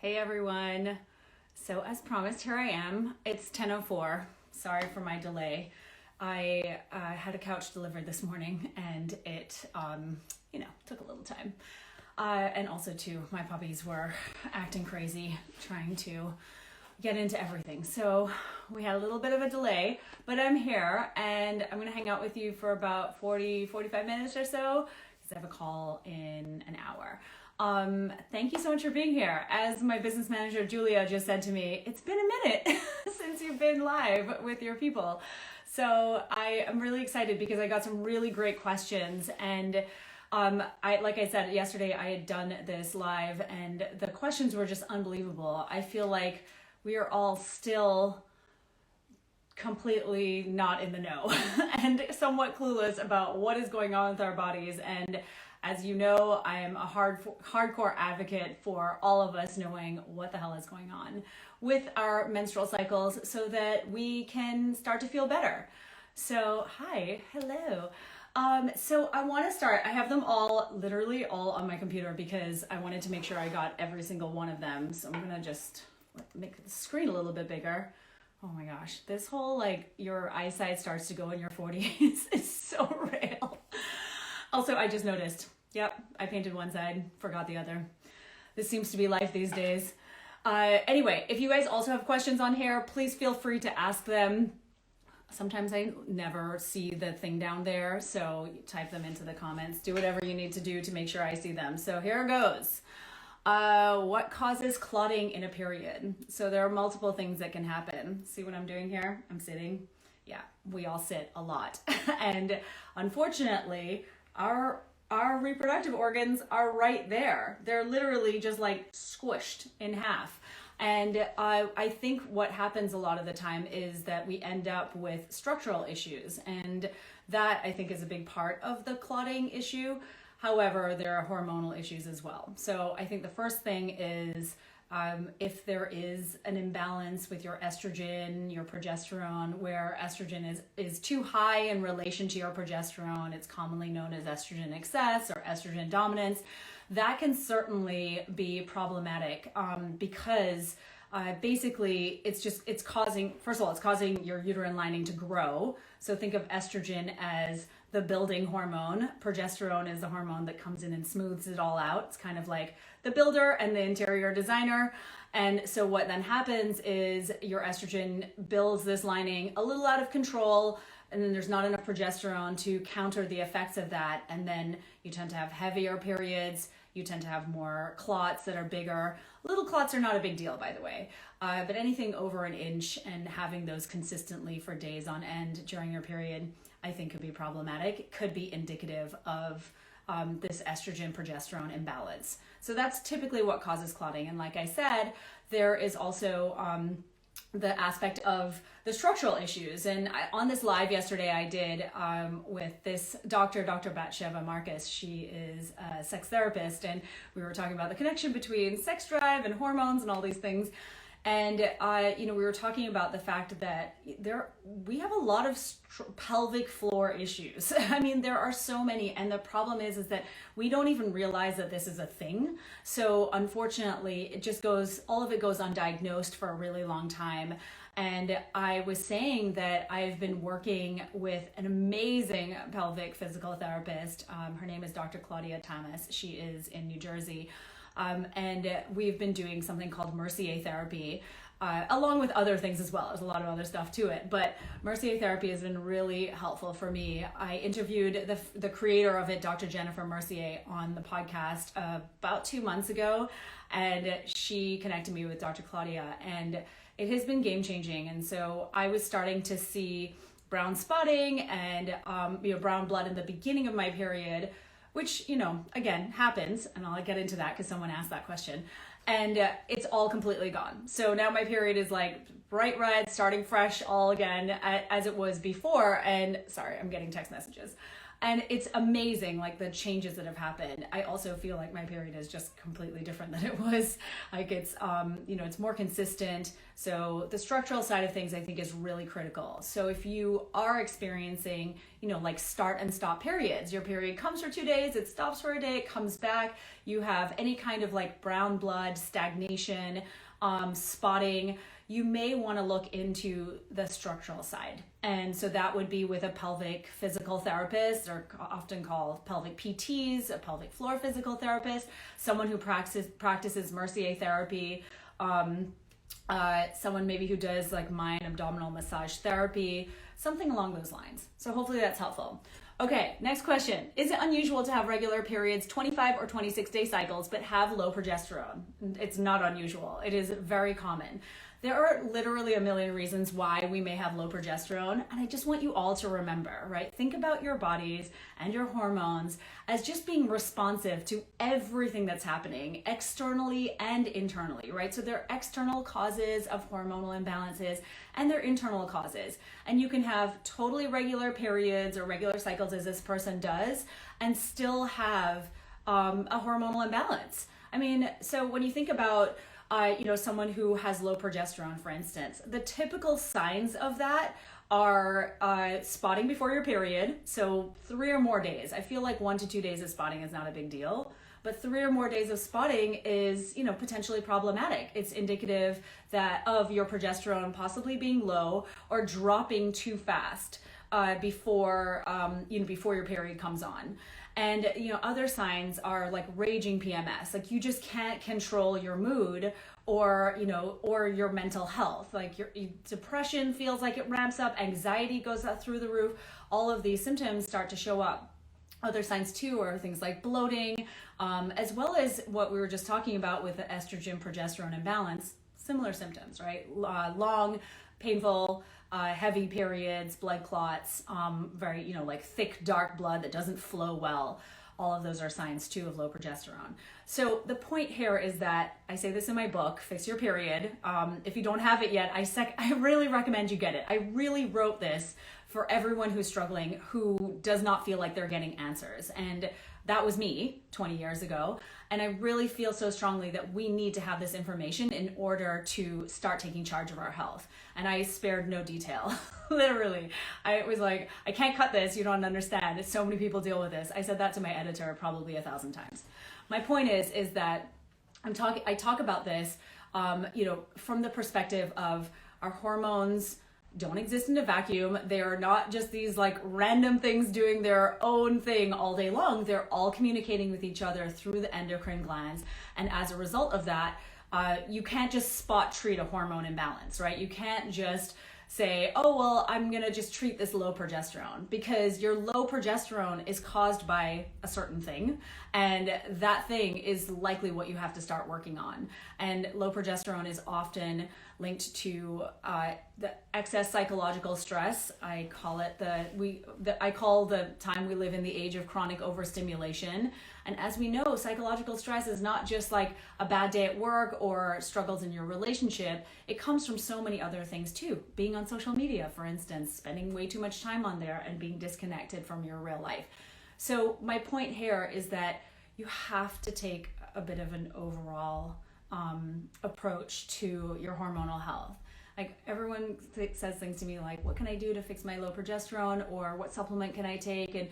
Hey everyone. So as promised, here I am. It's 10:04. Sorry for my delay. I had a couch delivered this morning and it, took a little time. And also too, my puppies were acting crazy, trying to get into everything. So we had a little bit of a delay, but I'm here and I'm gonna hang out with you for about 45 minutes or so because I have a call in an hour. Thank you so much for being here. As my business manager, Julia, just said to me, it's been a minute since you've been live with your people. So I am really excited because I got some really great questions and like I said yesterday, I had done this live and the questions were just unbelievable. I feel like we are all still completely not in the know and somewhat clueless about what is going on with our bodies. And as you know, I am a hardcore advocate for all of us knowing what the hell is going on with our menstrual cycles so that we can start to feel better. So, hello. So I want to start, I have them literally all on my computer because I wanted to make sure I got every single one of them. So I'm going to just make the screen a little bit bigger. Oh my gosh, this whole your eyesight starts to go in your 40s is so real. Also, I just noticed, I painted one side, forgot the other. This seems to be life these days. Anyway, if you guys also have questions on hair, please feel free to ask them. Sometimes I never see the thing down there, so type them into the comments. Do whatever you need to do to make sure I see them. So here goes. What causes clotting in a period? So there are multiple things that can happen. See what I'm doing here? I'm sitting. Yeah, we all sit a lot. And unfortunately, our reproductive organs are right there. They're literally just squished in half. And I think what happens a lot of the time is that we end up with structural issues. And that I think is a big part of the clotting issue. However, there are hormonal issues as well. So I think the first thing is if there is an imbalance with your estrogen, your progesterone, where estrogen is too high in relation to your progesterone, it's commonly known as estrogen excess or estrogen dominance, that can certainly be problematic because basically it's causing, first of all, it's causing your uterine lining to grow. So think of estrogen as the building hormone. Progesterone is the hormone that comes in and smooths it all out. It's kind of like the builder and the interior designer. And so what then happens is your estrogen builds this lining a little out of control, and then there's not enough progesterone to counter the effects of that. And then you tend to have heavier periods. You tend to have more clots that are bigger. Little clots are not a big deal, by the way. But anything over an inch and having those consistently for days on end during your period, I think could be problematic. It could be indicative of this estrogen progesterone imbalance. So that's typically what causes clotting. And like I said, there is also the aspect of the structural issues. And on this live yesterday I did with this Dr. Batsheva Marcus. She is a sex therapist, and we were talking about the connection between sex drive and hormones and all these things. And we were talking about the fact that we have a lot of pelvic floor issues. I mean, there are so many, and the problem is that we don't even realize that this is a thing. So unfortunately, all of it goes undiagnosed for a really long time. And I was saying that I've been working with an amazing pelvic physical therapist. Her name is Dr. Claudia Thomas. She is in New Jersey. And we've been doing something called Mercier therapy, along with other things as well. There's a lot of other stuff to it, but Mercier therapy has been really helpful for me. I interviewed the creator of it, Dr. Jennifer Mercier, on the podcast about 2 months ago, and she connected me with Dr. Claudia, and it has been game-changing. And so I was starting to see brown spotting and brown blood in the beginning of my period, which, again, happens, and I'll get into that because someone asked that question, and it's all completely gone. So now my period is bright red, starting fresh all again as it was before, and sorry, I'm getting text messages. And it's amazing, like the changes that have happened. I also feel like my period is just completely different than it was. Like it's, it's more consistent. So the structural side of things I think is really critical. So if you are experiencing, like start and stop periods, your period comes for 2 days, it stops for a day, it comes back, you have any kind of like brown blood, stagnation, spotting, you may want to look into the structural side. And so that would be with a pelvic physical therapist, or often called pelvic PTs, a pelvic floor physical therapist, someone who practices Mercier therapy, someone maybe who does like mind abdominal massage therapy, something along those lines. So hopefully that's helpful. Okay, next question. Is it unusual to have regular periods, 25 or 26-day cycles, but have low progesterone? It's not unusual. It is very common. There are literally a million reasons why we may have low progesterone, and I just want you all to remember, right? Think about your bodies and your hormones as just being responsive to everything that's happening externally and internally, right? So there are external causes of hormonal imbalances and there are internal causes. And you can have totally regular periods or regular cycles as this person does and still have a hormonal imbalance. I mean, so when you think about someone who has low progesterone, for instance, the typical signs of that are spotting before your period. So 3 or more days. I feel like 1 to 2 days of spotting is not a big deal, but 3 or more days of spotting is, potentially problematic. It's indicative of your progesterone possibly being low or dropping too fast before your period comes on. And, other signs are like raging PMS, like you just can't control your mood or your mental health. Like your depression feels like it ramps up, anxiety goes up through the roof. All of these symptoms start to show up. Other signs too are things like bloating, as well as what we were just talking about with the estrogen progesterone imbalance, similar symptoms, right? Long, painful, heavy periods, blood clots, very, like thick, dark blood that doesn't flow well. All of those are signs too of low progesterone. So the point here is that, I say this in my book, Fix Your Period. If you don't have it yet, I really recommend you get it. I really wrote this for everyone who's struggling, who does not feel like they're getting answers. And that was me 20 years ago. And I really feel so strongly that we need to have this information in order to start taking charge of our health. And I spared no detail, literally. I was like, I can't cut this, you don't understand. So many people deal with this. I said that to my editor probably 1,000 times. My point is that I talk about this, from the perspective of our hormones don't exist in a vacuum. They are not just these like random things doing their own thing all day long. They're all communicating with each other through the endocrine glands. And as a result of that, you can't just spot treat a hormone imbalance, right? You can't just say, oh, well, I'm going to just treat this low progesterone, because your low progesterone is caused by a certain thing. And that thing is likely what you have to start working on. And low progesterone is often linked to the excess psychological stress. I call it I call the time we live in the age of chronic overstimulation. And as we know, psychological stress is not just like a bad day at work or struggles in your relationship. It comes from so many other things too. Being on social media, for instance, spending way too much time on there and being disconnected from your real life. So my point here is that you have to take a bit of an overall approach to your hormonal health. Like everyone says things to me like, what can I do to fix my low progesterone, or what supplement can I take? And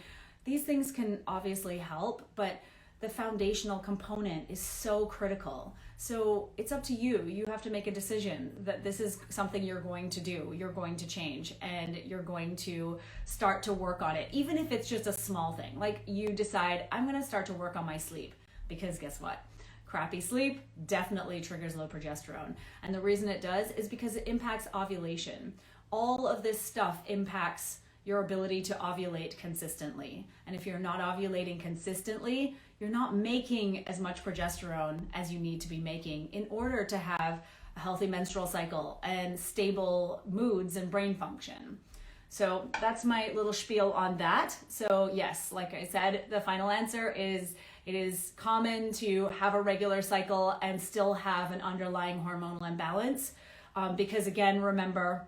these things can obviously help, but the foundational component is so critical. So it's up to you. You have to make a decision that this is something you're going to do, you're going to change, and you're going to start to work on it. Even if it's just a small thing, like you decide, I'm going to start to work on my sleep, because guess what? Crappy sleep definitely triggers low progesterone. And the reason it does is because it impacts ovulation. All of this stuff impacts your ability to ovulate consistently. And if you're not ovulating consistently, you're not making as much progesterone as you need to be making in order to have a healthy menstrual cycle and stable moods and brain function. So that's my little spiel on that. So yes, like I said, the final answer is it is common to have a regular cycle and still have an underlying hormonal imbalance. Because again, remember,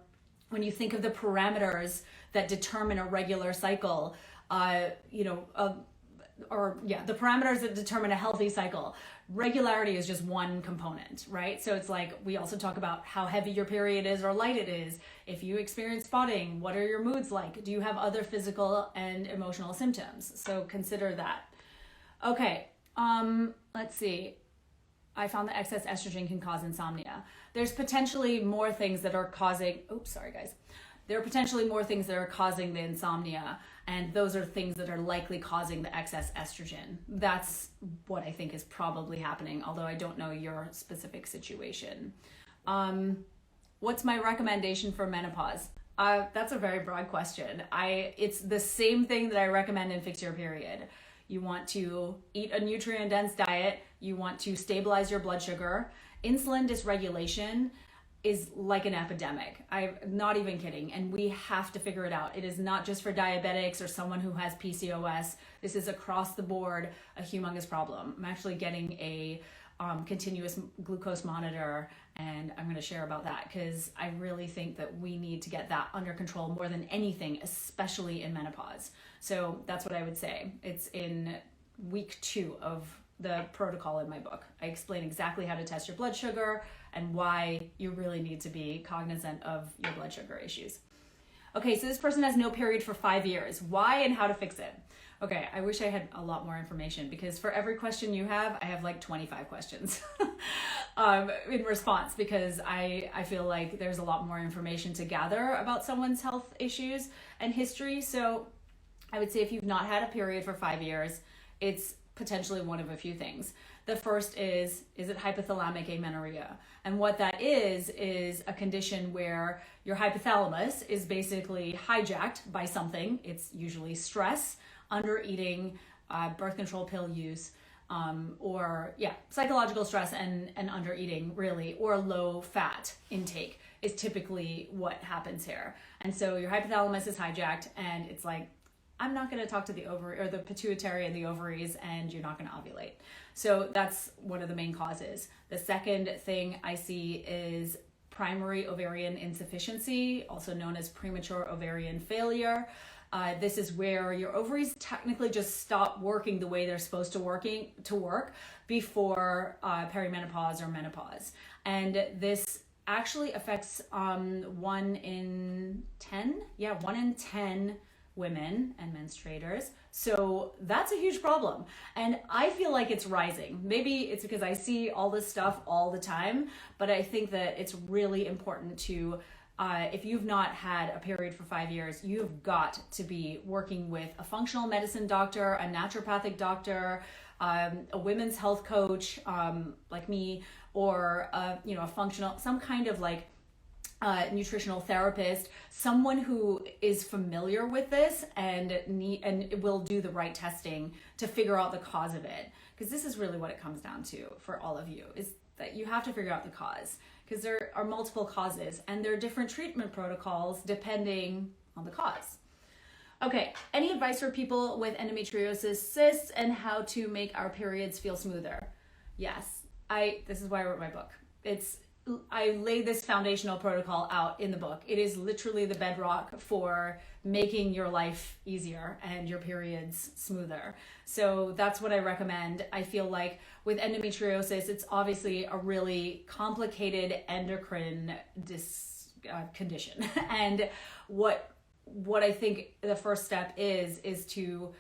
when you think of the parameters that determine a regular cycle, the parameters that determine a healthy cycle. Regularity is just one component, right? So it's like, we also talk about how heavy your period is or light it is. If you experience spotting, what are your moods like? Do you have other physical and emotional symptoms? So consider that. Okay, let's see. I found that excess estrogen can cause insomnia. There's potentially more things that are causing, there are potentially more things that are causing the insomnia, and those are things that are likely causing the excess estrogen. That's what I think is probably happening, although I don't know your specific situation. What's my recommendation for menopause? That's a very broad question. It's the same thing that I recommend in Fix Your Period. You want to eat a nutrient-dense diet. You want to stabilize your blood sugar. Insulin dysregulation is like an epidemic. I'm not even kidding. And we have to figure it out. It is not just for diabetics or someone who has PCOS. This is across the board a humongous problem. I'm actually getting a continuous glucose monitor, and I'm going to share about that because I really think that we need to get that under control more than anything, especially in menopause. So that's what I would say. It's in week 2 of the protocol in my book. I explain exactly how to test your blood sugar and why you really need to be cognizant of your blood sugar issues. Okay, so this person has no period for 5 years. Why and how to fix it? Okay, I wish I had a lot more information because for every question you have, I have like 25 questions in response, because I feel like there's a lot more information to gather about someone's health issues and history. So I would say if you've not had a period for 5 years, it's potentially one of a few things. The first is it hypothalamic amenorrhea? And what that is a condition where your hypothalamus is basically hijacked by something. It's usually stress, under eating, birth control pill use, psychological stress and under eating really, or low fat intake is typically what happens here. And so your hypothalamus is hijacked, and it's like, I'm not going to talk to the ovary or the pituitary and the ovaries, and you're not going to ovulate. So that's one of the main causes. The second thing I see is primary ovarian insufficiency, also known as premature ovarian failure. This is where your ovaries technically just stop working the way they're supposed to work before perimenopause or menopause. And this actually affects 1 in 10 women and menstruators. So that's a huge problem. And I feel like it's rising. Maybe it's because I see all this stuff all the time, but I think that it's really important to, if you've not had a period for 5 years, you've got to be working with a functional medicine doctor, a naturopathic doctor, a women's health coach, like me, or a functional, some kind of like nutritional therapist, someone who is familiar with this and will do the right testing to figure out the cause of it. Because this is really what it comes down to for all of you, is that you have to figure out the cause, because there are multiple causes and there are different treatment protocols depending on the cause. Okay, any advice for people with endometriosis, cysts, and how to make our periods feel smoother? Yes, this is why I wrote my book. I laid this foundational protocol out in the book. It is literally the bedrock for making your life easier and your periods smoother. So that's what I recommend. I feel like with endometriosis, it's obviously a really complicated endocrine condition. And what I think the first step is to,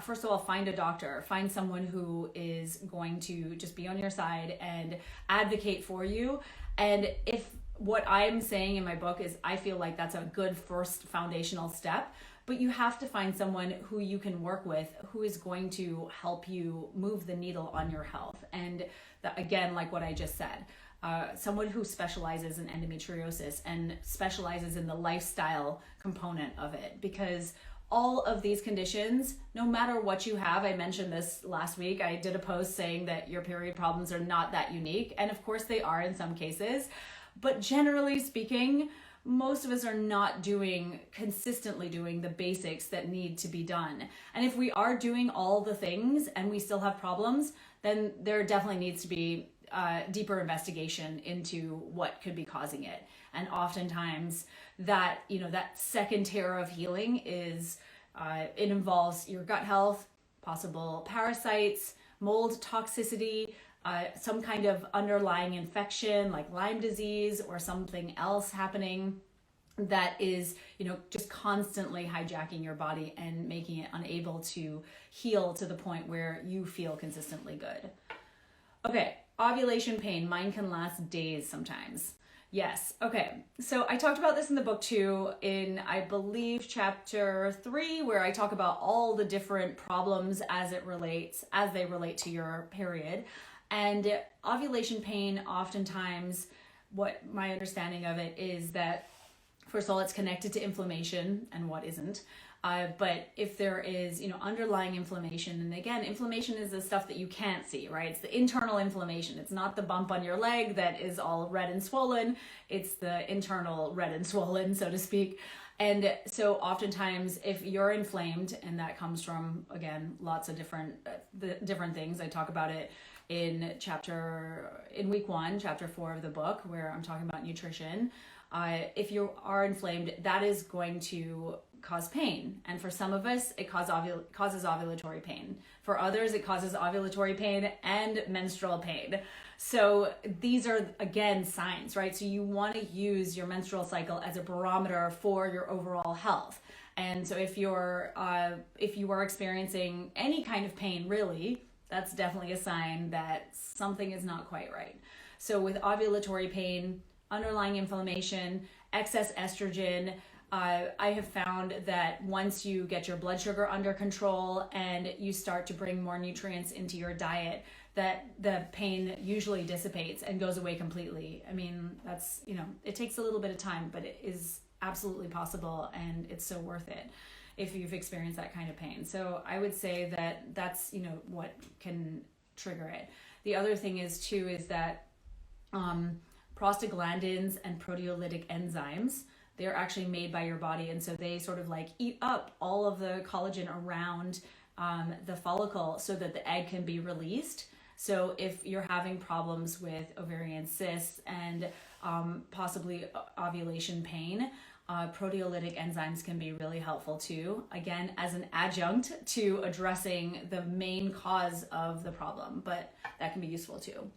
first of all, find a doctor, find someone who is going to just be on your side and advocate for you. And if what I'm saying in my book is, I feel like that's a good first foundational step, but you have to find someone who you can work with, who is going to help you move the needle on your health. And again, like what I just said, someone who specializes in endometriosis and specializes in the lifestyle component of it, because all of these conditions, no matter what you have, I mentioned this last week, I did a post saying that your period problems are not that unique. And of course they are in some cases, but generally speaking, most of us are not consistently doing the basics that need to be done. And if we are doing all the things and we still have problems, then there definitely needs to be deeper investigation into what could be causing it. And oftentimes that second tier of healing is It involves your gut health, possible parasites, mold toxicity, some kind of underlying infection like Lyme disease or something else happening that is, just constantly hijacking your body and making it unable to heal to the point where you feel consistently good. Okay, ovulation pain. Mine can last days sometimes. Yes. Okay. So I talked about this in the book too, in I believe chapter 3, where I talk about all the different problems as they relate to your period. And ovulation pain, oftentimes, what my understanding of it is that, first of all, it's connected to inflammation, and what isn't. But if there is, underlying inflammation, and again, inflammation is the stuff that you can't see, right? It's the internal inflammation. It's not the bump on your leg that is all red and swollen. It's the internal red and swollen, so to speak. And so oftentimes if you're inflamed, and that comes from, again, lots of different things. I talk about it in week 1, chapter 4 of the book, where I'm talking about nutrition. If you are inflamed, that is going to cause pain. And for some of us, it causes ovulatory pain. For others, it causes ovulatory pain and menstrual pain. So these are, again, signs, right? So you want to use your menstrual cycle as a barometer for your overall health. And so if you are experiencing any kind of pain, really, that's definitely a sign that something is not quite right. So with ovulatory pain, underlying inflammation, excess estrogen, I have found that once you get your blood sugar under control and you start to bring more nutrients into your diet, that the pain usually dissipates and goes away completely. I mean, that's, it takes a little bit of time, but it is absolutely possible, and it's so worth it if you've experienced that kind of pain. So I would say that that's, what can trigger it. The other thing is that prostaglandins and proteolytic enzymes, they're actually made by your body, and so they sort of like eat up all of the collagen around the follicle so that the egg can be released. So if you're having problems with ovarian cysts and possibly ovulation pain, proteolytic enzymes can be really helpful too, again, as an adjunct to addressing the main cause of the problem, but that can be useful too.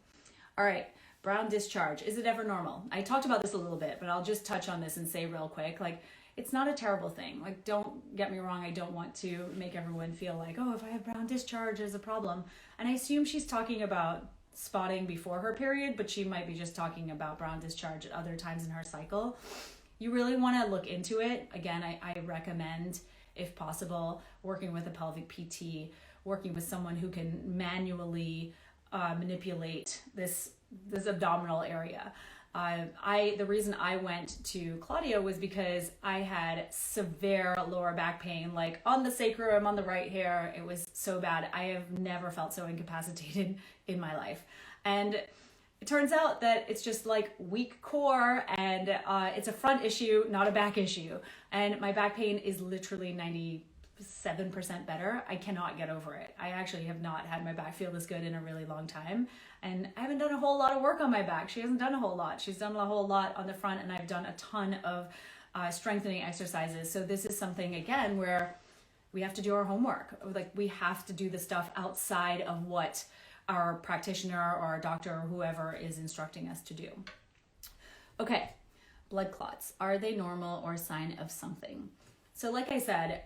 All right. Brown discharge. Is it ever normal? I talked about this a little bit, but I'll just touch on this and say real quick, it's not a terrible thing. Don't get me wrong. I don't want to make everyone feel like, oh, if I have brown discharge, there's a problem. And I assume she's talking about spotting before her period, but she might be just talking about brown discharge at other times in her cycle. You really want to look into it. Again, I recommend, if possible, working with a pelvic PT, working with someone who can manually manipulate this abdominal area. The reason I went to Claudia was because I had severe lower back pain, like on the sacrum, on the right here. It was so bad. I have never felt so incapacitated in my life. And it turns out that it's just like weak core, and it's a front issue, not a back issue. And my back pain is literally 97% better. I cannot get over it. I actually have not had my back feel this good in a really long time. And I haven't done a whole lot of work on my back. She hasn't done a whole lot. She's done a whole lot on the front, and I've done a ton of strengthening exercises. So this is something, again, where we have to do our homework. We have to do the stuff outside of what our practitioner or our doctor or whoever is instructing us to do. Okay, blood clots. Are they normal or a sign of something? So like I said,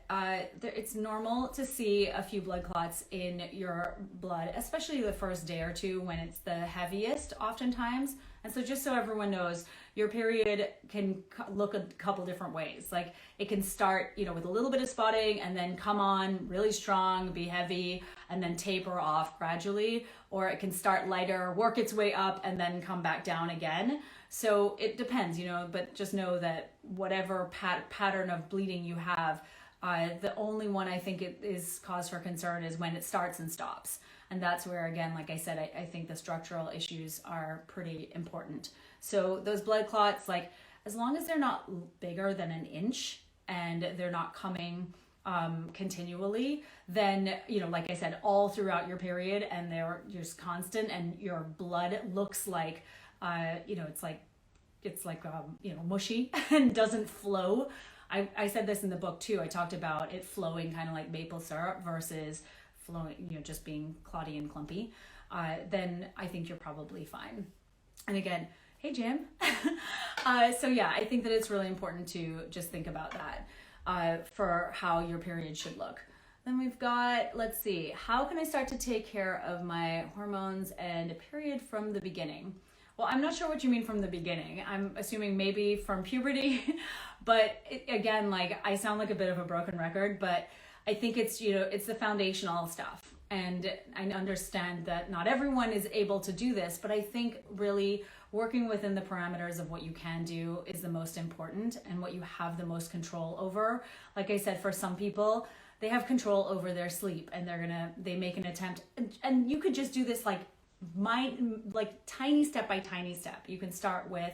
it's normal to see a few blood clots in your blood, especially the first day or two when it's the heaviest oftentimes. And so just so everyone knows, your period can look a couple different ways. Like it can start, with a little bit of spotting and then come on really strong, be heavy, and then taper off gradually. Or it can start lighter, work its way up, and then come back down again. So it depends, but just know that whatever pattern of bleeding you have, the only one I think it is cause for concern is when it starts and stops. And that's where, again, like I said, I think the structural issues are pretty important. So those blood clots, as long as they're not bigger than an inch and they're not coming continually, then, like I said, all throughout your period, and they're just constant, and your blood looks like, it's like mushy and doesn't flow. I said this in the book too. I talked about it flowing kind of like maple syrup versus flowing, just being cloddy and clumpy. Then I think you're probably fine. And again, hey Jim. So yeah, I think that it's really important to just think about that for how your period should look. Then we've got, let's see, how can I start to take care of my hormones and period from the beginning? Well, I'm not sure what you mean from the beginning. I'm assuming maybe from puberty, but again, like I sound like a bit of a broken record, but I think it's, it's the foundational stuff. And I understand that not everyone is able to do this, but I think really working within the parameters of what you can do is the most important and what you have the most control over. Like I said, for some people, they have control over their sleep and they make an attempt. And you could just do this like tiny step by tiny step. You can start with,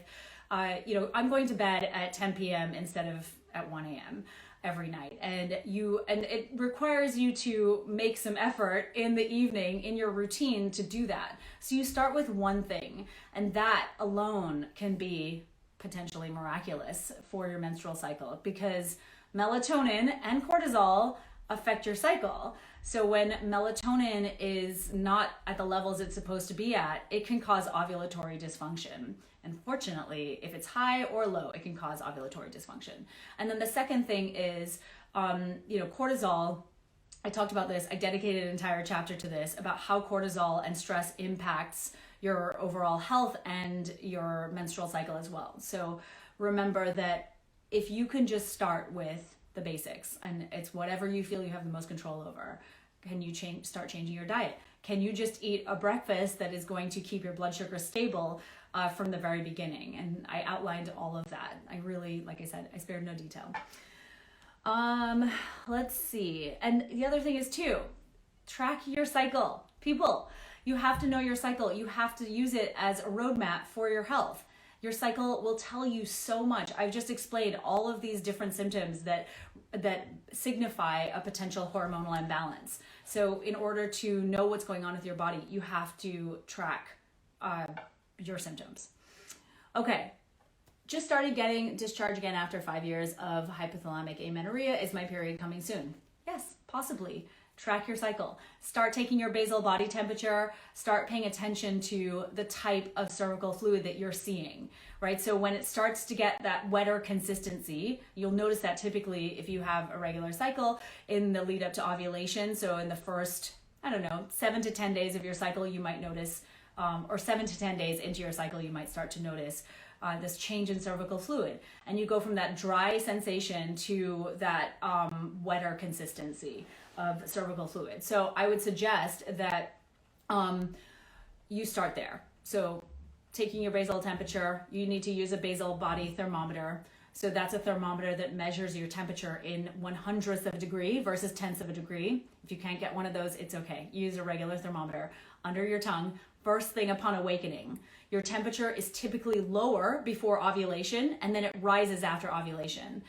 I'm going to bed at 10 p.m. instead of at 1 a.m. every night. And it requires you to make some effort in the evening in your routine to do that. So you start with one thing, and that alone can be potentially miraculous for your menstrual cycle, because melatonin and cortisol affect your cycle. So when melatonin is not at the levels it's supposed to be at, it can cause ovulatory dysfunction. And fortunately, if it's high or low, it can cause ovulatory dysfunction. And then the second thing is, cortisol. I talked about this. I dedicated an entire chapter to this about how cortisol and stress impacts your overall health and your menstrual cycle as well. So remember that if you can just start with the basics, and it's whatever you feel you have the most control over. Can you start changing your diet? Can you just eat a breakfast that is going to keep your blood sugar stable from the very beginning? And I outlined all of that. I really, like I said, I spared no detail. Let's see. And the other thing is too, track your cycle. People, you have to know your cycle. You have to use it as a roadmap for your health. Your cycle will tell you so much. I've just explained all of these different symptoms that signify a potential hormonal imbalance. So in order to know what's going on with your body, you have to track your symptoms. Okay, just started getting discharged again after 5 years of hypothalamic amenorrhea. Is my period coming soon? Yes, possibly. Track your cycle. Start taking your basal body temperature. Start paying attention to the type of cervical fluid that you're seeing, right? So when it starts to get that wetter consistency, you'll notice that typically if you have a regular cycle in the lead up to ovulation. So in the first, 7 to 10 days of your cycle, you might notice, or 7 to 10 days into your cycle, you might start to notice this change in cervical fluid. And you go from that dry sensation to that wetter consistency of cervical fluid. So I would suggest that you start there. So taking your basal temperature, you need to use a basal body thermometer. So that's a thermometer that measures your temperature in 1/100th of a degree versus 10ths of a degree. If you can't get one of those, it's okay. Use a regular thermometer under your tongue. First thing upon awakening. Your temperature is typically lower before ovulation, and then it rises after ovulation.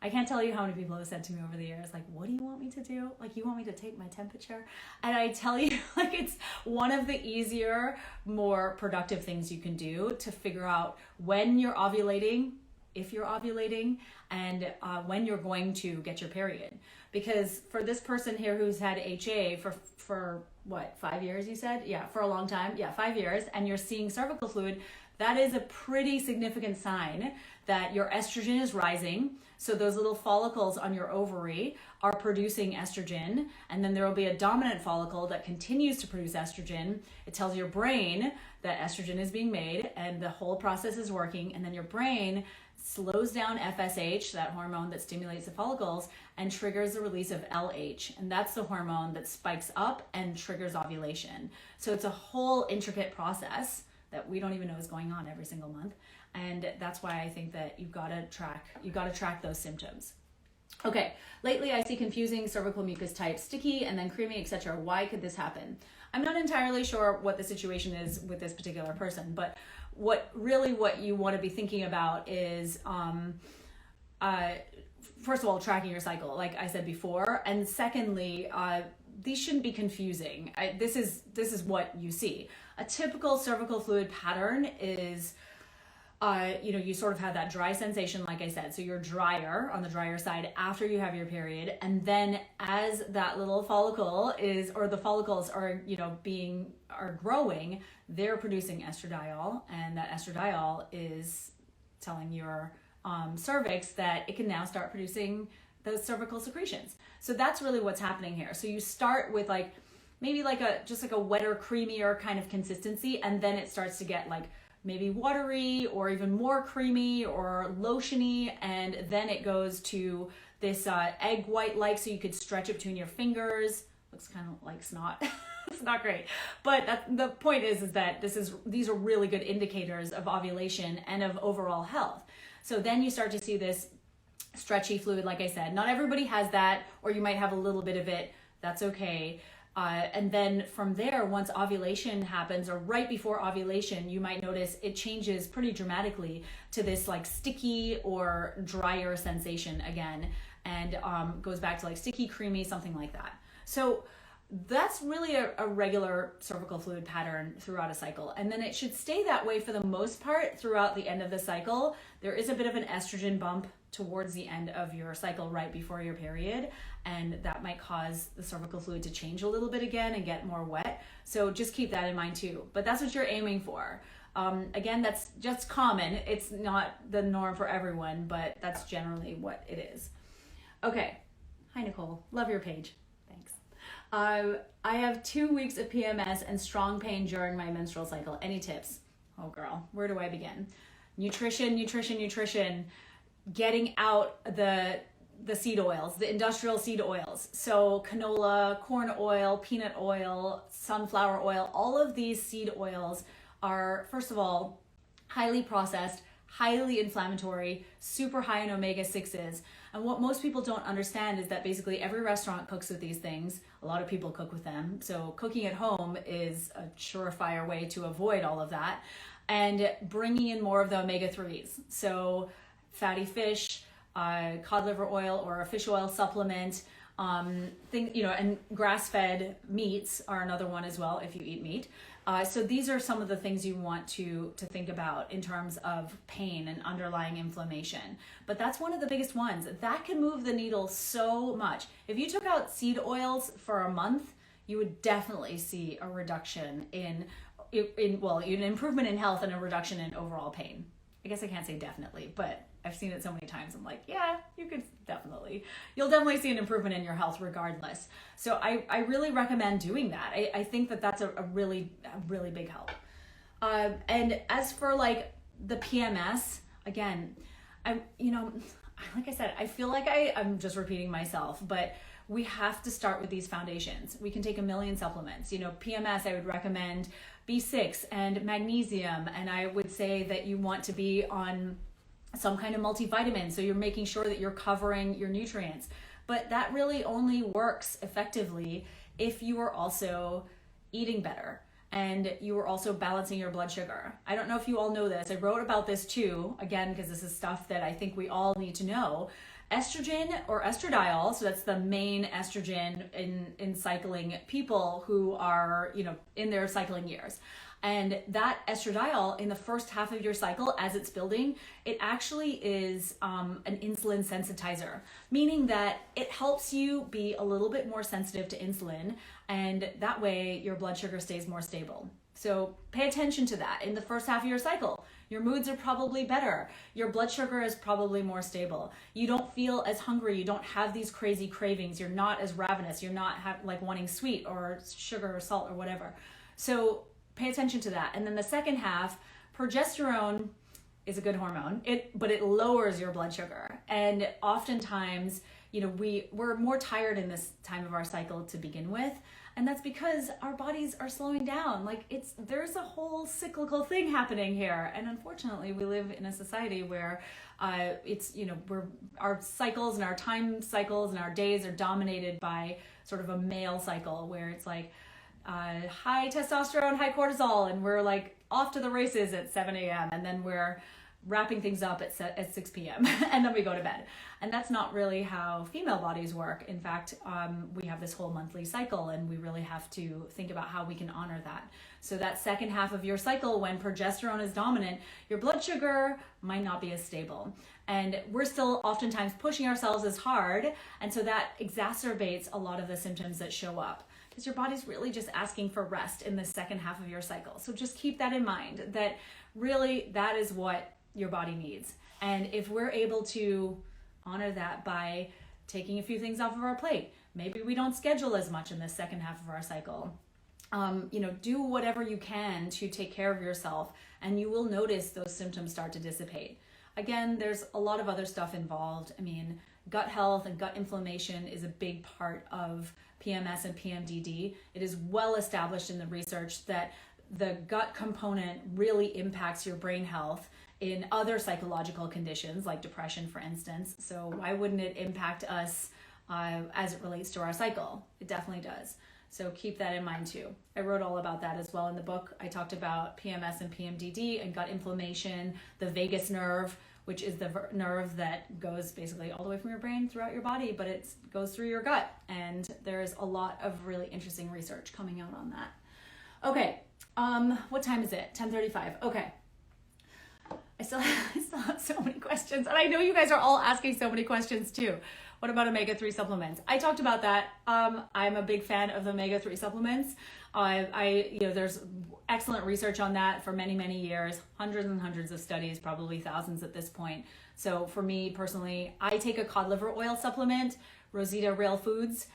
I can't tell you how many people have said to me over the years, like, what do you want me to do? Like, you want me to take my temperature? And I tell you, like, it's one of the easier, more productive things you can do to figure out when you're ovulating, if you're ovulating, and when you're going to get your period. Because for this person here who's had HA for what, 5 years you said? Yeah, for a long time. Yeah, 5 years. And you're seeing cervical fluid, that is a pretty significant sign that your estrogen is rising. So those little follicles on your ovary are producing estrogen, and then there will be a dominant follicle that continues to produce estrogen. It tells your brain that estrogen is being made and the whole process is working, and then your brain slows down FSH, that hormone that stimulates the follicles, and triggers the release of LH, and that's the hormone that spikes up and triggers ovulation. So it's a whole intricate process that we don't even know is going on every single month. And that's why I think that you've got to track those symptoms. Okay, lately I see confusing cervical mucus types, sticky and then creamy, etc. Why could this happen? I'm not entirely sure what the situation is with this particular person, but what you want to be thinking about is, first of all, tracking your cycle, like I said before, and secondly, these shouldn't be confusing. This is what you see. A typical cervical fluid pattern is you sort of have that dry sensation, like I said. So you're drier on the drier side after you have your period. And then as that little follicle or the follicles are, are growing, they're producing estradiol. And that estradiol is telling your cervix that it can now start producing those cervical secretions. So that's really what's happening here. So you start with maybe just like a wetter, creamier kind of consistency. And then it starts to get maybe watery or even more creamy or lotiony, and then it goes to this egg white so you could stretch it between your fingers. Looks kind of like snot. It's not great, but the point is that these are really good indicators of ovulation and of overall health. So then you start to see this stretchy fluid, like I said. Not everybody has that, or you might have a little bit of it. That's okay. And then from there, once ovulation happens, or right before ovulation, you might notice it changes pretty dramatically to this sticky or drier sensation again, and goes back to sticky, creamy, something like that. So that's really a regular cervical fluid pattern throughout a cycle. And then it should stay that way for the most part throughout the end of the cycle. There is a bit of an estrogen bump towards the end of your cycle right before your period, and that might cause the cervical fluid to change a little bit again and get more wet. So just keep that in mind too. But that's what you're aiming for. Again, that's just common. It's not the norm for everyone, but that's generally what it is. Okay. Hi, Nicole. Love your page. Thanks. I have 2 weeks of PMS and strong pain during my menstrual cycle. Any tips? Oh girl, where do I begin? Nutrition. Getting out the seed oils, the industrial seed oils. So canola, corn oil, peanut oil, sunflower oil, all of these seed oils are, first of all, highly processed, highly inflammatory, super high in omega-6s. And what most people don't understand is that basically every restaurant cooks with these things. A lot of people cook with them. So cooking at home is a surefire way to avoid all of that. And bringing in more of the omega-3s. So fatty fish, cod liver oil or a fish oil supplement, and grass-fed meats are another one as well if you eat meat. So these are some of the things you want to think about in terms of pain and underlying inflammation. But that's one of the biggest ones. That can move the needle so much. If you took out seed oils for a month, you would definitely see a reduction in an improvement in health and a reduction in overall pain. I guess I can't say definitely, but I've seen it so many times. I'm like, yeah, you'll definitely see an improvement in your health regardless. So I really recommend doing that. I think that that's a really big help. And as for the PMS, again, like I said, I feel like I'm just repeating myself, but we have to start with these foundations. We can take a million supplements. PMS, I would recommend B6 and magnesium. And I would say that you want to be on some kind of multivitamin. So you're making sure that you're covering your nutrients. But that really only works effectively if you are also eating better and you are also balancing your blood sugar. I don't know if you all know this. I wrote about this too, again, because this is stuff that I think we all need to know. Estrogen or estradiol, so that's the main estrogen in cycling people who are, in their cycling years. And that estradiol in the first half of your cycle, as it's building, it actually is an insulin sensitizer, meaning that it helps you be a little bit more sensitive to insulin, and that way your blood sugar stays more stable. So pay attention to that in the first half of your cycle. Your moods are probably better. Your blood sugar is probably more stable. You don't feel as hungry. You don't have these crazy cravings. You're not as ravenous. You're not wanting sweet or sugar or salt or whatever. So pay attention to that. And then the second half, progesterone is a good hormone, but it lowers your blood sugar. And oftentimes, we're more tired in this time of our cycle to begin with. And that's because our bodies are slowing down. There's a whole cyclical thing happening here. And unfortunately, we live in a society where our cycles and our time cycles and our days are dominated by sort of a male cycle where it's high testosterone, high cortisol, and we're off to the races at 7 a.m. And then we're wrapping things up at 6 p.m. and then we go to bed. And that's not really how female bodies work. In fact, we have this whole monthly cycle, and we really have to think about how we can honor that. So that second half of your cycle, when progesterone is dominant, your blood sugar might not be as stable. And we're still oftentimes pushing ourselves as hard. And so that exacerbates a lot of the symptoms that show up, because your body's really just asking for rest in the second half of your cycle. So just keep that in mind, that really that is what your body needs. And if we're able to honor that by taking a few things off of our plate, maybe we don't schedule as much in the second half of our cycle. Do whatever you can to take care of yourself, and you will notice those symptoms start to dissipate. Again, there's a lot of other stuff involved. I mean, gut health and gut inflammation is a big part of PMS and PMDD. It is well established in the research that the gut component really impacts your brain health in other psychological conditions like depression, for instance. So why wouldn't it impact us as it relates to our cycle? It definitely does. So keep that in mind too. I wrote all about that as well in the book. I talked about PMS and PMDD and gut inflammation, the vagus nerve, which is the nerve that goes basically all the way from your brain throughout your body, but it goes through your gut. And there's a lot of really interesting research coming out on that. Okay, what time is it? 10:35. Okay. I still have so many questions, and I know you guys are all asking so many questions too. What about omega-3 supplements? I talked about that. I'm a big fan of the omega-3 supplements. There's excellent research on that for many, many years, hundreds and hundreds of studies, probably thousands at this point. So for me personally, I take a cod liver oil supplement, Rosita Real Foods.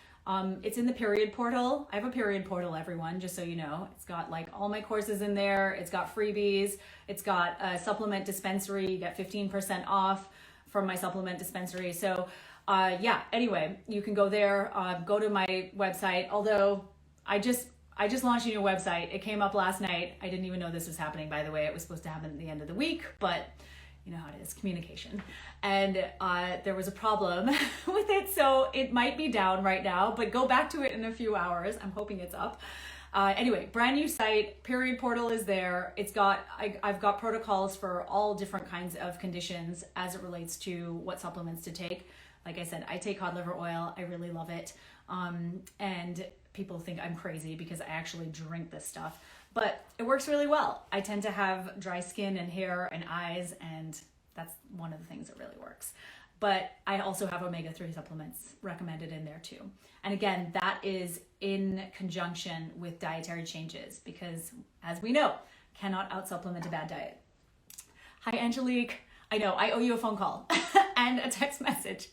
It's in the period portal. I have a period portal, everyone, just so you know. It's got like all my courses in there. It's got freebies. It's got a supplement dispensary. You get 15% off from my supplement dispensary. So anyway, you can go there, go to my website. Although I just launched a new website. It came up last night. I didn't even know this was happening, by the way. It was supposed to happen at the end of the week, but you know how it is, communication. And there was a problem with it, so it might be down right now, but go back to it in a few hours. I'm hoping it's up. Anyway, brand new site, period portal is there. I've got protocols for all different kinds of conditions as it relates to what supplements to take. Like I said, I take cod liver oil. I really love it. And people think I'm crazy because I actually drink this stuff. But it works really well. I tend to have dry skin and hair and eyes, and that's one of the things that really works. But I also have omega-3 supplements recommended in there too. And again, that is in conjunction with dietary changes, because as we know, cannot out-supplement a bad diet. Hi, Angelique. I know, I owe you a phone call and a text message.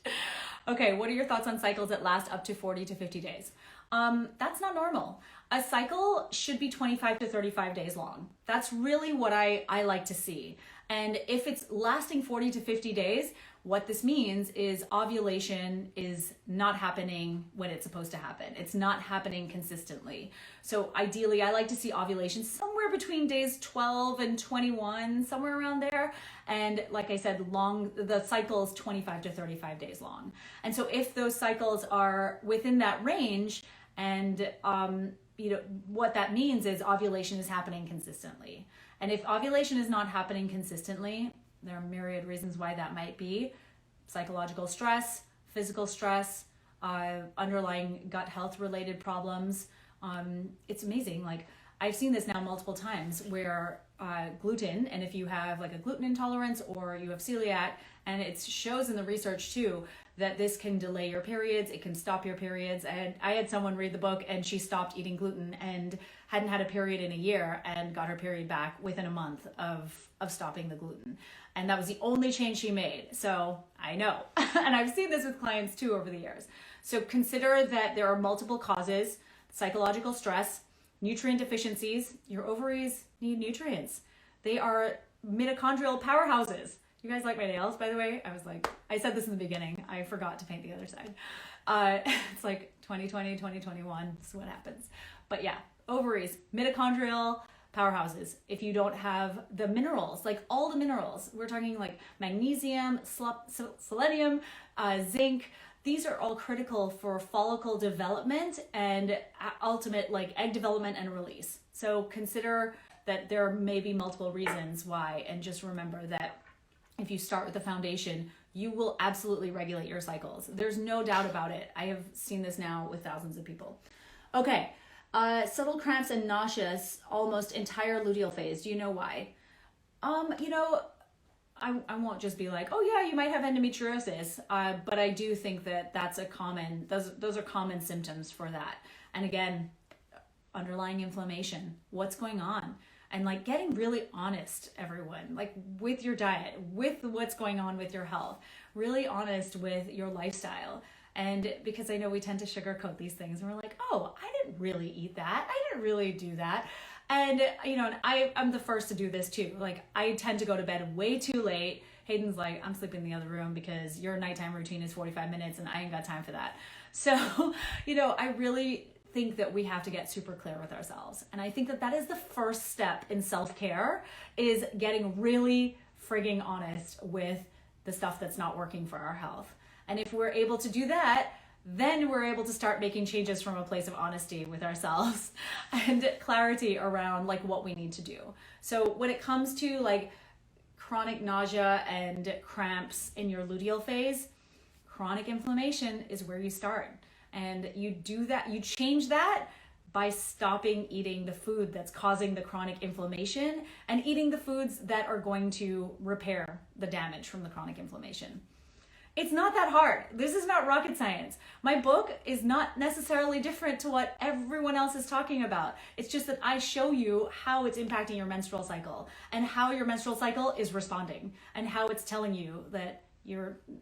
Okay, what are your thoughts on cycles that last up to 40 to 50 days? That's not normal. A cycle should be 25 to 35 days long. That's really what I like to see. And if it's lasting 40 to 50 days, what this means is ovulation is not happening when it's supposed to happen. It's not happening consistently. So ideally, I like to see ovulation somewhere between days 12 and 21, somewhere around there. And like I said, the cycle is 25 to 35 days long. And so if those cycles are within that range, and what that means is ovulation is happening consistently. And if ovulation is not happening consistently, there are myriad reasons why that might be. Psychological stress, physical stress, underlying gut health related problems. It's amazing. Like, I've seen this now multiple times where gluten, and if you have like a gluten intolerance or you have celiac, and it shows in the research too that this can delay your periods, it can stop your periods. And I had someone read the book and she stopped eating gluten and hadn't had a period in a year and got her period back within a month of stopping the gluten. And that was the only change she made. So I know. And I've seen this with clients too over the years. So consider that there are multiple causes: psychological stress, nutrient deficiencies. Your ovaries need nutrients. They are mitochondrial powerhouses. You guys like my nails, by the way? I said this in the beginning. I forgot to paint the other side. It's like 2020, 2021. This is what happens. But yeah, ovaries, mitochondrial powerhouses. If you don't have the minerals, like all the minerals, we're talking like magnesium, selenium, zinc. These are all critical for follicle development and ultimate like egg development and release. So consider that there may be multiple reasons why, and just remember that if you start with the foundation, you will absolutely regulate your cycles. There's no doubt about it. I have seen this now with thousands of people. Okay, subtle cramps and nauseous almost entire luteal phase. Do you know why? You know, I won't just be like, oh yeah, you might have endometriosis, but I do think that that's a common, those are common symptoms for that. And again, underlying inflammation, what's going on? And like getting really honest, everyone, like with your diet, with what's going on with your health, really honest with your lifestyle. And because I know we tend to sugarcoat these things and we're like, oh, I didn't really eat that. I didn't really do that. And, you know, and I'm the first to do this too. Like I tend to go to bed way too late. Hayden's like, I'm sleeping in the other room because your nighttime routine is 45 minutes and I ain't got time for that. So, you know, I really think that we have to get super clear with ourselves. And I think that that is the first step in self-care, is getting really frigging honest with the stuff that's not working for our health. And if we're able to do that, then we're able to start making changes from a place of honesty with ourselves and clarity around like what we need to do. So when it comes to like chronic nausea and cramps in your luteal phase, chronic inflammation is where you start. And you do that, you change that by stopping eating the food that's causing the chronic inflammation and eating the foods that are going to repair the damage from the chronic inflammation. It's not that hard. This is not rocket science. My book is not necessarily different to what everyone else is talking about. It's just that I show you how it's impacting your menstrual cycle and how your menstrual cycle is responding and how it's telling you that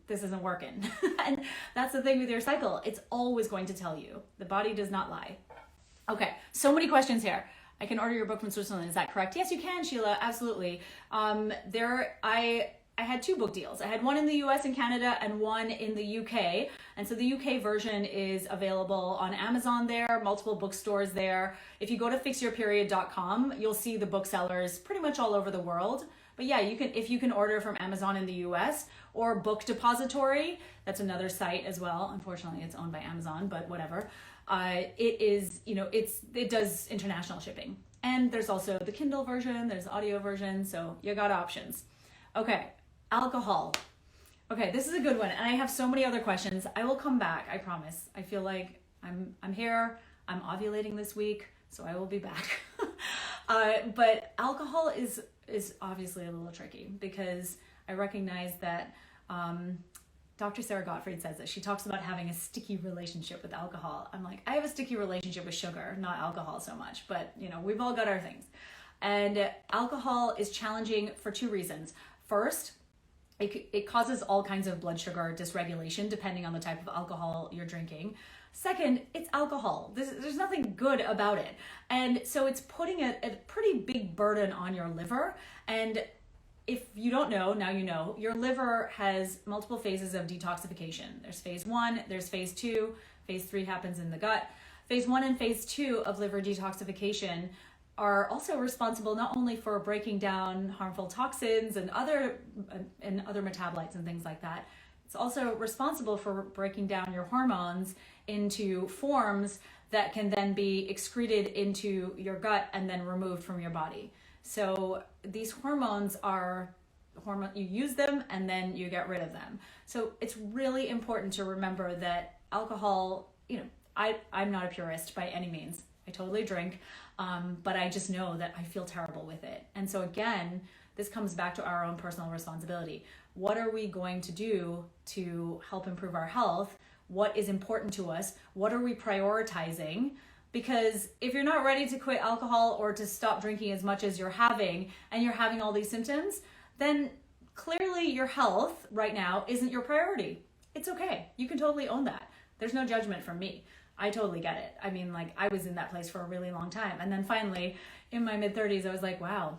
this isn't working. And that's the thing with your cycle. It's always going to tell you. The body does not lie. Okay, so many questions here. I can order your book from Switzerland. Is that correct? Yes, you can, Sheila. Absolutely. I had 2 book deals. I had one in the US and Canada and one in the UK. And so the UK version is available on Amazon there, multiple bookstores there. If you go to fixyourperiod.com, you'll see the booksellers pretty much all over the world. But yeah, if you can order from Amazon in the US or Book Depository, that's another site as well. Unfortunately, it's owned by Amazon, but whatever. It is, you know, it does international shipping. And there's also the Kindle version, there's the audio version, so you got options. Okay, alcohol. Okay, this is a good one, and I have so many other questions. I will come back, I promise. I feel like I'm here, I'm ovulating this week, so I will be back. But alcohol is obviously a little tricky because I recognize that Dr. Sarah Gottfried says that she talks about having a sticky relationship with alcohol. I'm like, I have a sticky relationship with sugar, not alcohol so much, but you know, we've all got our things. And alcohol is challenging for 2 reasons. First, it causes all kinds of blood sugar dysregulation depending on the type of alcohol you're drinking. Second, it's alcohol. There's nothing good about it. And so it's putting a pretty big burden on your liver. And if you don't know, now you know, your liver has multiple phases of detoxification. There's phase 1, there's phase 2, phase 3 happens in the gut. Phase 1 and phase 2 of liver detoxification are also responsible not only for breaking down harmful toxins and other metabolites and things like that. It's also responsible for breaking down your hormones into forms that can then be excreted into your gut and then removed from your body. So these hormones are you use them and then you get rid of them. So it's really important to remember that alcohol, you know, I'm not a purist by any means. I totally drink, but I just know that I feel terrible with it. And so again, this comes back to our own personal responsibility. What are we going to do to help improve our health? What is important to us? What are we prioritizing? Because if you're not ready to quit alcohol or to stop drinking as much as you're having, and you're having all these symptoms, then clearly your health right now isn't your priority. It's okay. You can totally own that. There's no judgment from me. I totally get it. I mean, like, I was in that place for a really long time. And then finally, in my mid-30s, I was like, wow,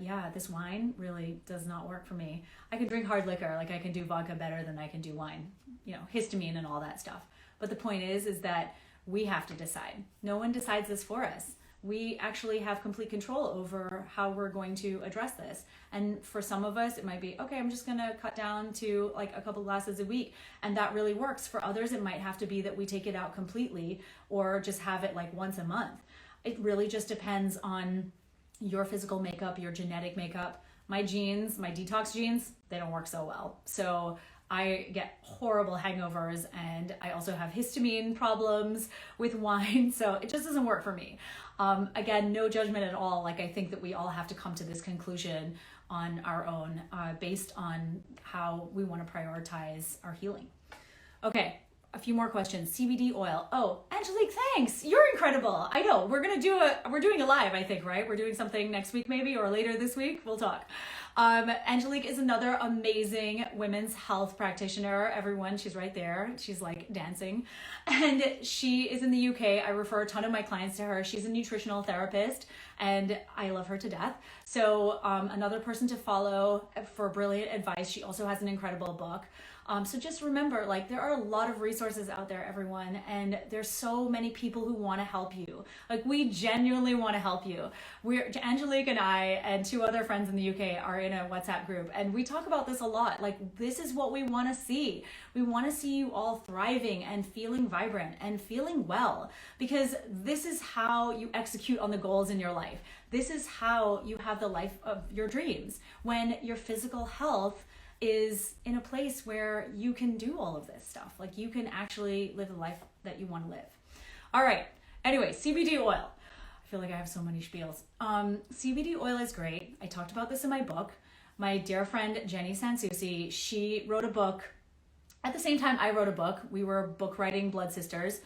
yeah, this wine really does not work for me. I can drink hard liquor, like I can do vodka better than I can do wine, you know, histamine and all that stuff. But the point is that we have to decide. No one decides this for us. We actually have complete control over how we're going to address this. And for some of us, it might be, okay, I'm just gonna cut down to like a couple glasses a week. And that really works. For others, it might have to be that we take it out completely or just have it like once a month. It really just depends on your physical makeup, your genetic makeup. My genes, my detox genes, they don't work so well. So I get horrible hangovers, and I also have histamine problems with wine. So it just doesn't work for me. Again, no judgment at all. Like, I think that we all have to come to this conclusion on our own, based on how we want to prioritize our healing. Okay, a few more questions. CBD oil. Oh, Angelique, thanks. You're incredible. I know. We're doing a live, I think, right? We're doing something next week maybe, or later this week. We'll talk. Angelique is another amazing women's health practitioner. Everyone, she's right there. She's like dancing. And she is in the UK. I refer a ton of my clients to her. She's a nutritional therapist, and I love her to death. So another person to follow for brilliant advice. She also has an incredible book. So just remember, like, there are a lot of resources out there, everyone, and there's so many people who want to help you. Like, we genuinely want to help you. Angelique and I and two other friends in the UK are in a WhatsApp group, and we talk about this a lot. Like, this is what we want to see. We want to see you all thriving and feeling vibrant and feeling well, because this is how you execute on the goals in your life. This is how you have the life of your dreams, when your physical health is in a place where you can do all of this stuff. Like, you can actually live the life that you want to live. All right. Anyway, CBD oil. I feel like I have so many spiels. CBD oil is great. I talked about this in my book. My dear friend, Jenny Sansusi, she wrote a book. At the same time I wrote a book. We were book writing blood sisters.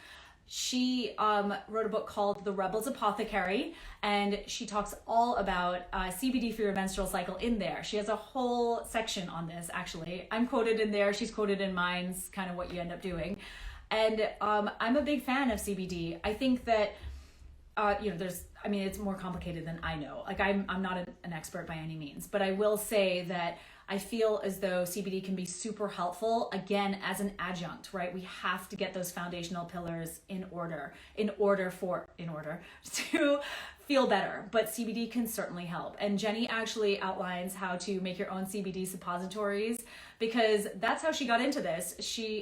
She wrote a book called The Rebel's Apothecary, and she talks all about CBD for your menstrual cycle in there. She has a whole section on this, actually. I'm quoted in there. She's quoted in mine. It's kind of what you end up doing. And I'm a big fan of CBD. I think that, it's more complicated than I know. Like, I'm not an expert by any means, but I will say that I feel as though CBD can be super helpful, again, as an adjunct, right? We have to get those foundational pillars in order to feel better, but CBD can certainly help. And Jenny actually outlines how to make your own CBD suppositories, because that's how she got into this.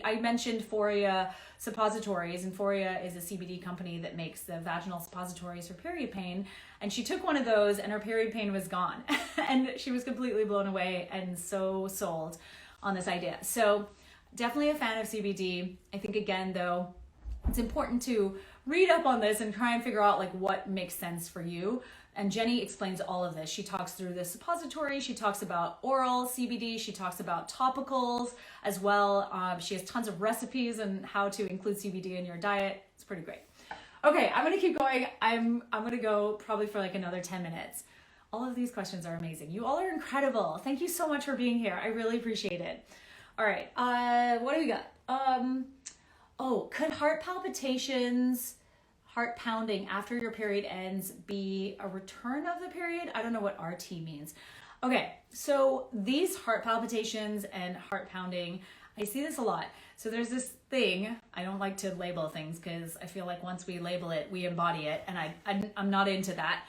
I mentioned Foria suppositories, and Foria is a CBD company that makes the vaginal suppositories for period pain. And she took one of those and her period pain was gone. And she was completely blown away and so sold on this idea. So definitely a fan of CBD. I think, again, though, it's important to read up on this and try and figure out like what makes sense for you. And Jenny explains all of this. She talks through the suppository. She talks about oral CBD. She talks about topicals as well. She has tons of recipes on how to include CBD in your diet. It's pretty great. Okay, I'm going to keep going. I'm going to go probably for like another 10 minutes. All of these questions are amazing. You all are incredible. Thank you so much for being here. I really appreciate it. All right, what do we got? Could heart palpitations, heart pounding after your period ends be a return of the period? I don't know what RT means. Okay, so these heart palpitations and heart pounding, I see this a lot. So there's this thing, I don't like to label things because I feel like once we label it, we embody it. And I'm not into that